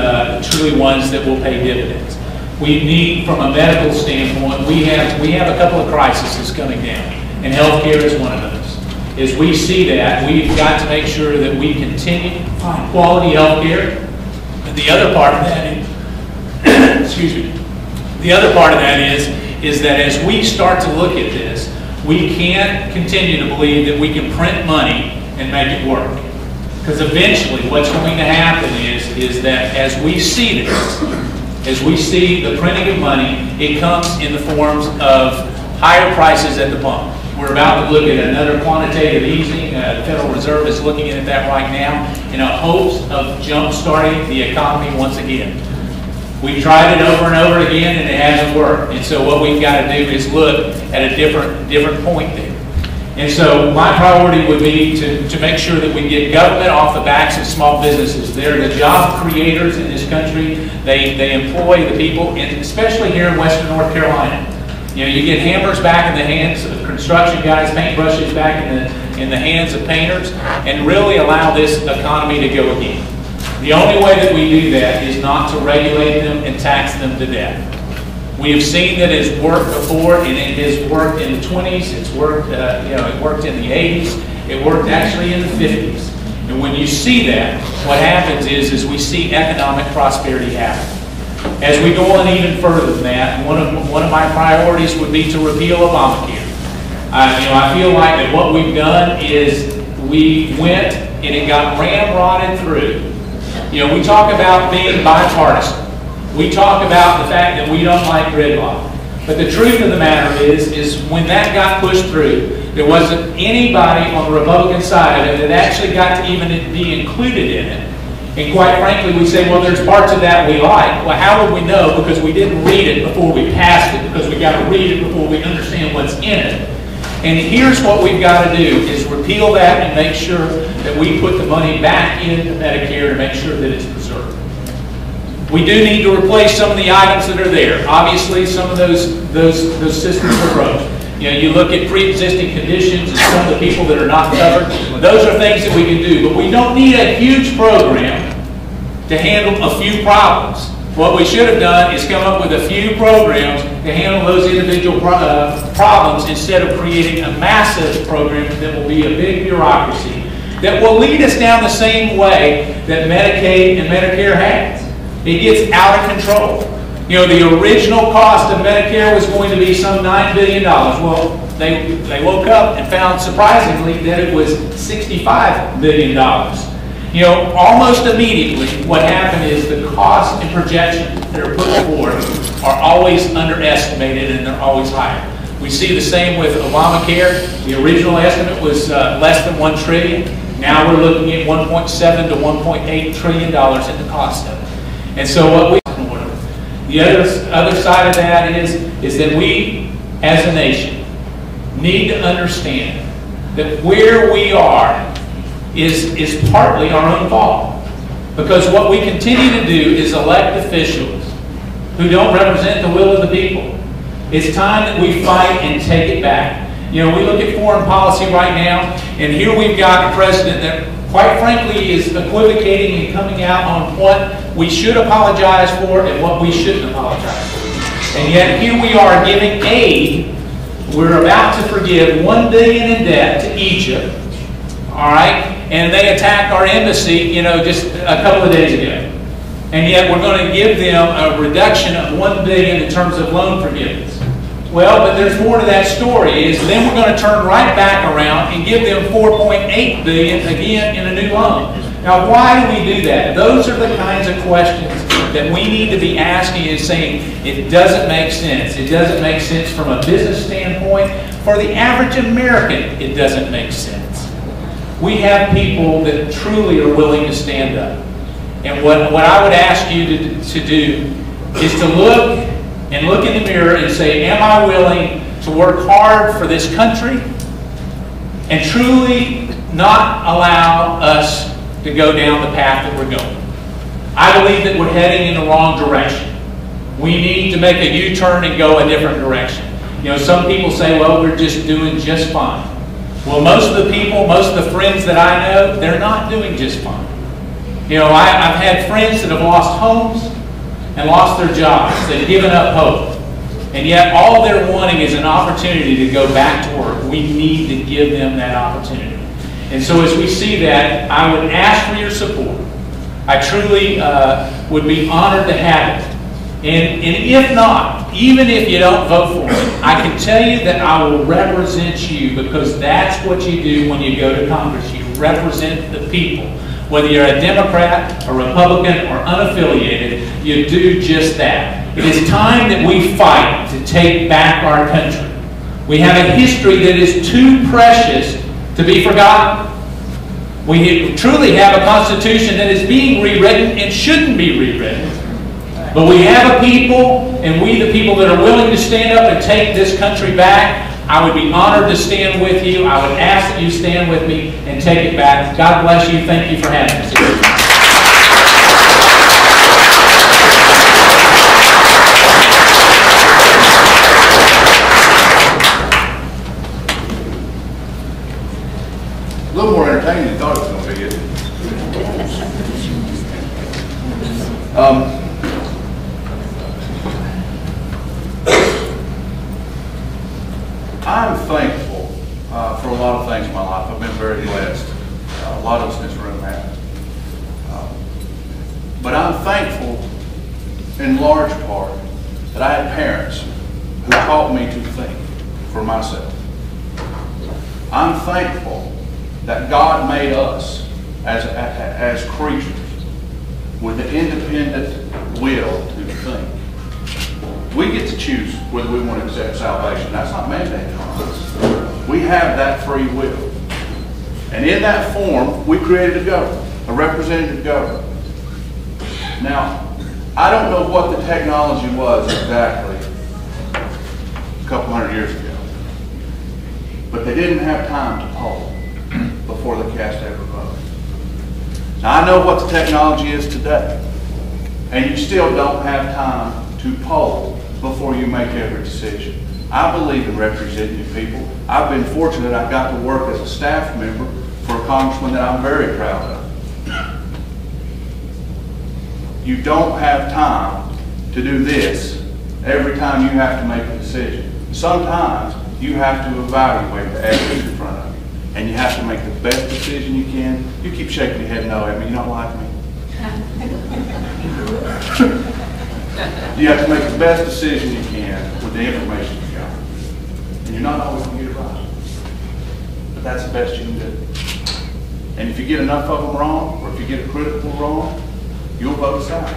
ones that will pay dividends. We need, from a medical standpoint, we have a couple of crises coming down, and healthcare is one of those. As we see that, we've got to make sure that we continue to find quality healthcare. And the other part of that is, excuse me, the other part of that is that as we start to look at this, we can't continue to believe that we can print money and make it work. Because eventually what's going to happen is that as we see this, as we see the printing of money, it comes in the forms of higher prices at the pump. We're about to look at another quantitative easing. The Federal Reserve is looking at that right now in hopes of jump-starting the economy once again. We've tried it over and over again and it hasn't worked. And so what we've got to do is look at a different point there. And so my priority would be to make sure that we get government off the backs of small businesses. They're the job creators in this country. They employ the people, and especially here in Western North Carolina. You know, you get hammers back in the hands of construction guys, paintbrushes back in the hands of painters, and really allow this economy to go again. The only way that we do that is not to regulate them and tax them to death. We have seen that it's worked before, and it has worked in the 20s. It's worked, it worked in the 80s. It worked actually in the 50s. And when you see that, what happens is we see economic prosperity happen. As we go on even further than that, one of my priorities would be to repeal Obamacare. I feel like that what we've done is we went and it got ramrodded through. You know, we talk about being bipartisan. We talk about the fact that we don't like gridlock. But the truth of the matter is when that got pushed through, there wasn't anybody on the Republican side of it that actually got to even be included in it. And quite frankly, we say, well, there's parts of that we like. Well, how would we know? Because we didn't read it before we passed it, because we got to read it before we understand what's in it. And here's what we've got to do, is repeal that and make sure that we put the money back into Medicare to make sure that it's preserved. We do need to replace some of the items that are there. Obviously, some of those systems are broken. You know, you look at pre-existing conditions and some of the people that are not covered. Those are things that we can do, but we don't need a huge program to handle a few problems. What we should have done is come up with a few programs to handle those individual problems instead of creating a massive program that will be a big bureaucracy that will lead us down the same way that Medicaid and Medicare has. It gets out of control. You know, the original cost of Medicare was going to be some $9 billion. Well, they woke up and found, surprisingly, that it was $65 billion. You know, almost immediately, what happened is the cost and projections that are put forward are always underestimated and they're always higher. We see the same with Obamacare. The original estimate was less than $1 trillion. Now we're looking at $1.7 to $1.8 trillion in the cost of it. And so what we the other side of that is that we, as a nation, need to understand that where we are is partly our own fault. Because what we continue to do is elect officials who don't represent the will of the people. It's time that we fight and take it back. You know, we look at foreign policy right now, and here we've got a president that, quite frankly, is equivocating and coming out on what we should apologize for and what we shouldn't apologize for. And yet here we are giving aid. We're about to forgive $1 billion in debt to Egypt, all right? And they attacked our embassy, you know, just a couple of days ago. And yet we're going to give them a reduction of $1 billion in terms of loan forgiveness. Well, but there's more to that story, is then we're going to turn right back around and give them $4.8 billion again in a new loan. Now, why do we do that? Those are the kinds of questions that we need to be asking and saying, it doesn't make sense. It doesn't make sense from a business standpoint. For the average American, it doesn't make sense. We have people that truly are willing to stand up. And what I would ask you to do is to look in the mirror and say, am I willing to work hard for this country and truly not allow us to go down the path that we're going? I believe that we're heading in the wrong direction. We need to make a U-turn and go a different direction. You know, some people say, well, we're just doing just fine. Well, most of the people, most of the friends that I know, they're not doing just fine. You know, I've had friends that have lost homes and lost their jobs. They've given up hope. And yet all they're wanting is an opportunity to go back to work. We need to give them that opportunity. And so as we see that, I would ask for your support. I truly would be honored to have it. And if not, even if you don't vote for me, I can tell you that I will represent you, because that's what you do when you go to Congress. You represent the people. Whether you're a Democrat, a Republican, or unaffiliated, you do just that. It is time that we fight to take back our country. We have a history that is too precious to be forgotten. We truly have a Constitution that is being rewritten and shouldn't be rewritten. But we have a people, and we the people that are willing to stand up and take this country back. I would be honored to stand with you. I would ask that you stand with me and take it back. God bless you. Thank you for having us here. A little more entertaining than I thought it was going to be, isn't it? I'm thankful for a lot of things in my life. I've been very blessed. A lot of us in this room have. But I'm thankful in large part that I had parents who taught me to think for myself. I'm thankful that God made us as creatures with an independent will to think. We get to choose whether we want to accept salvation. That's not mandated on us. We have that free will. And in that form, we created a government, a representative government. Now, I don't know what the technology was exactly a couple hundred years ago, but they didn't have time to poll before they cast every vote. Now, I know what the technology is today, and you still don't have time to poll before you make every decision. I believe in representing you people. I've been fortunate I got to work as a staff member for a congressman that I'm very proud of. You don't have time to do this every time you have to make a decision. Sometimes you have to evaluate the evidence in front of you, and you have to make the best decision you can. You keep shaking your head no at me. You don't like me? You have to make the best decision you can with the information you got. And you're not always going to get it right. But that's the best you can do. And if you get enough of them wrong, or if you get a critical wrong, you'll vote us out.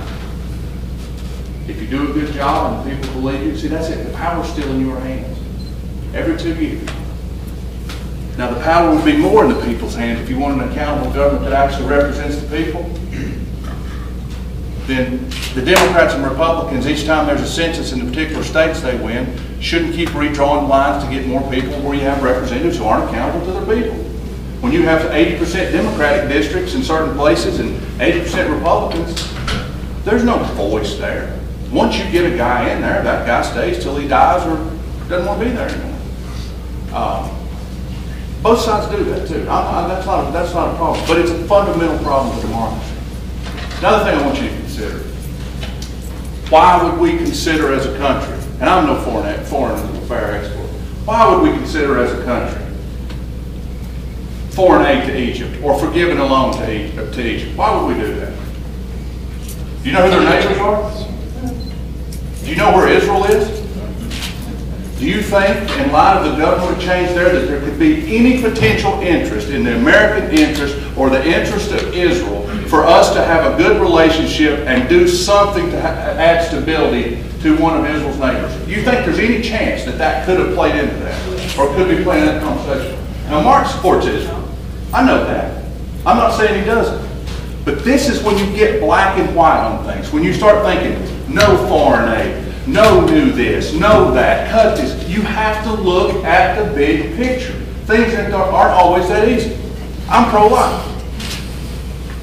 If you do a good job and people believe you, see, that's it. The power's still in your hands. Every 2 years. Now, the power would be more in the people's hands if you want an accountable government that actually represents the people. Then the Democrats and Republicans, each time there's a census in the particular states they win, shouldn't keep redrawing lines to get more people where you have representatives who aren't accountable to their people. When you have 80% Democratic districts in certain places and 80% Republicans, there's no voice there. Once you get a guy in there, that guy stays till he dies or doesn't want to be there anymore. Both sides do that too. That's not a problem, but it's a fundamental problem with democracy. Another thing I want you to consider: why would we consider as a country, and I'm no foreign affair expert, why would we consider as a country foreign aid to Egypt or forgiving a loan to Egypt? Why would we do that? Do you know who their neighbors are? Do you know where Israel is? Do Do you think, in light of the government change there, that there could be any potential interest in the American interest or the interest of Israel for us to have a good relationship and do something to add stability to one of Israel's neighbors? Do you think there's any chance that that could have played into that, or could be playing in that conversation? Now, Mark supports Israel. I know that. I'm not saying he doesn't. But this is when you get black and white on things. When you start thinking, no foreign aid, no new this, no that, cut this. You have to look at the big picture. Things that aren't always that easy. I'm pro-life,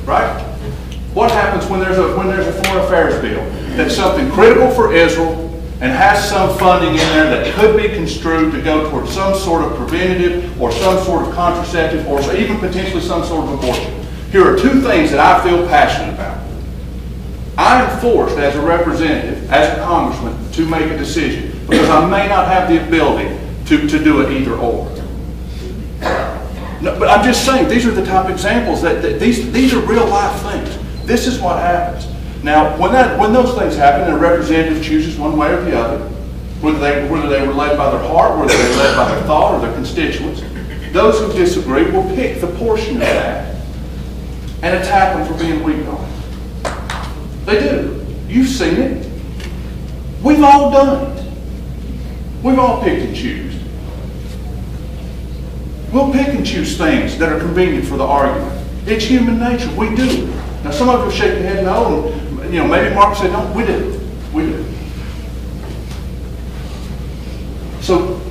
right? What happens when there's a foreign affairs bill that's something critical for Israel and has some funding in there that could be construed to go towards some sort of preventative or some sort of contraceptive or even potentially some sort of abortion? Here are two things that I feel passionate about. I am forced as a representative, as a congressman, to make a decision because I may not have the ability to do it either or. No, but I'm just saying, these are the type of examples that these are real life things. This is what happens. Now, when those things happen and a representative chooses one way or the other, whether they were led by their heart, whether they were led by their thought or their constituents, those who disagree will pick the portion of that and attack them for being weak on it. They do. You've seen it. We've all done it. We've all picked and choose. We'll pick and choose things that are convenient for the argument. It's human nature. We do. Now, some of you shake your head no, and maybe Mark said no. We do. We do. So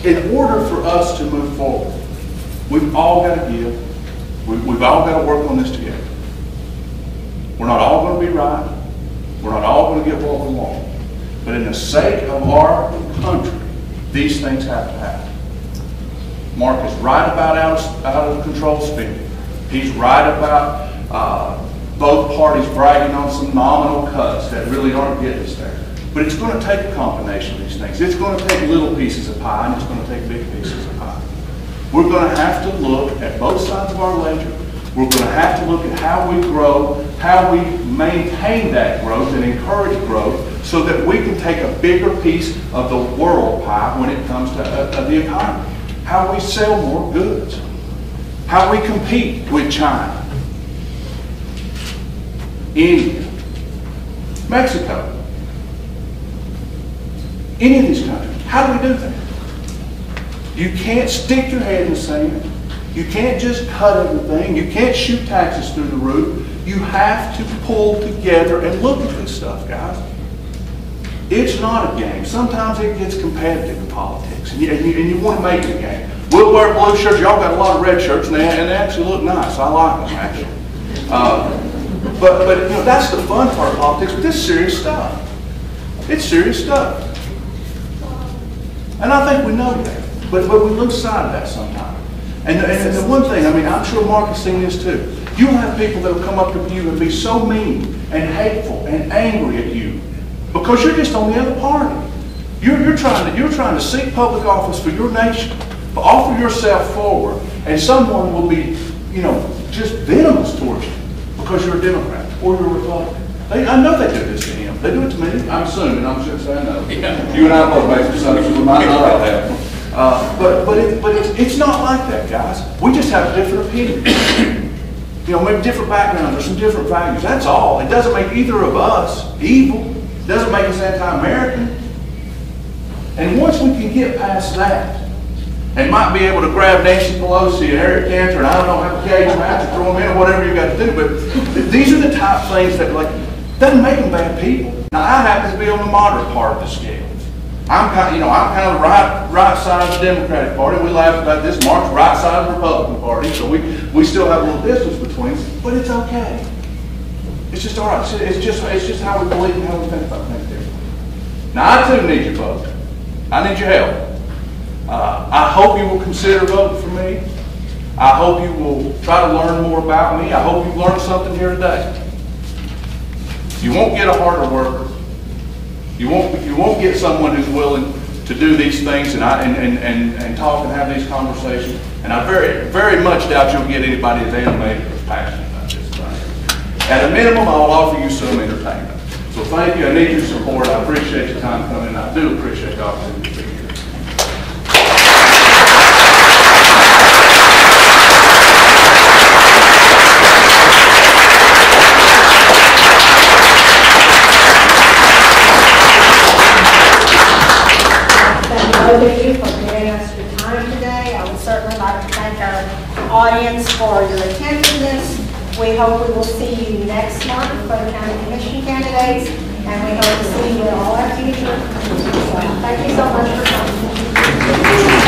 in order for us to move forward, we've all got to give. We've all got to work on this together. We're not all going to be right. We're not all going to get what we want. But in the sake of our country, these things have to happen. Mark is right about out of control spending. He's right about both parties bragging on some nominal cuts that really aren't getting us there. But it's going to take a combination of these things. It's going to take little pieces of pie, and it's going to take big pieces of pie. We're going to have to look at both sides of our ledger. We're going to have to look at how we grow, how we maintain that growth and encourage growth so that we can take a bigger piece of the world pie when it comes to the economy. How we sell more goods. How we compete with China, India, Mexico, any of these countries. How do we do that? You can't stick your head in the sand. You can't just cut everything. You can't shoot taxes through the roof. You have to pull together and look at this stuff, guys. It's not a game. Sometimes it gets competitive in politics, and you want to make it a game. We'll wear blue shirts. Y'all got a lot of red shirts, and they actually look nice. I like them, actually. But that's the fun part of politics. But this is serious stuff. It's serious stuff. And I think we know that. But we lose sight of that sometimes. And the one thing, I'm sure Mark has seen this too. You'll have people that will come up to you and be so mean and hateful and angry at you because you're just on the other party. You're trying to seek public office for your nation, but offer yourself forward, and someone will be, just venomous towards you because you're a Democrat or you're a Republican. I know they do this to him. They do it to me. I'm assuming. I'm just saying no. Yeah. You and I both make assumptions. We might not all have. But it's not like that, guys. We just have a different opinion. Maybe different backgrounds or some different values. That's all. It doesn't make either of us evil. It doesn't make us anti-American. And once we can get past that, and might be able to grab Nancy Pelosi and Eric Cantor, and I don't know, have a cage match or throw them in or whatever you got to do, but these are the type of things that doesn't make them bad people. Now, I happen to be on the moderate part of the scale. I'm kind of the right side of the Democratic Party. We laugh about this. Mark's right side of the Republican Party, so we still have a little distance between us, but it's okay. It's just all right. It's just how we believe and how we think about things differently. Now, I too need your vote. I need your help. I hope you will consider voting for me. I hope you will try to learn more about me. I hope you've learned something here today. You won't get a harder worker. You won't get someone who's willing to do these things and talk and have these conversations. And I very, very much doubt you'll get anybody as animated or passionate about this thing. At a minimum, I will offer you some entertainment. So thank you. I need your support. I appreciate your time coming. I do appreciate the opportunity to be here. would certainly like to thank our audience for your attentiveness. We hope we will see you next month for the county commission candidates, and we hope to see you at all our future. So, thank you so much for coming.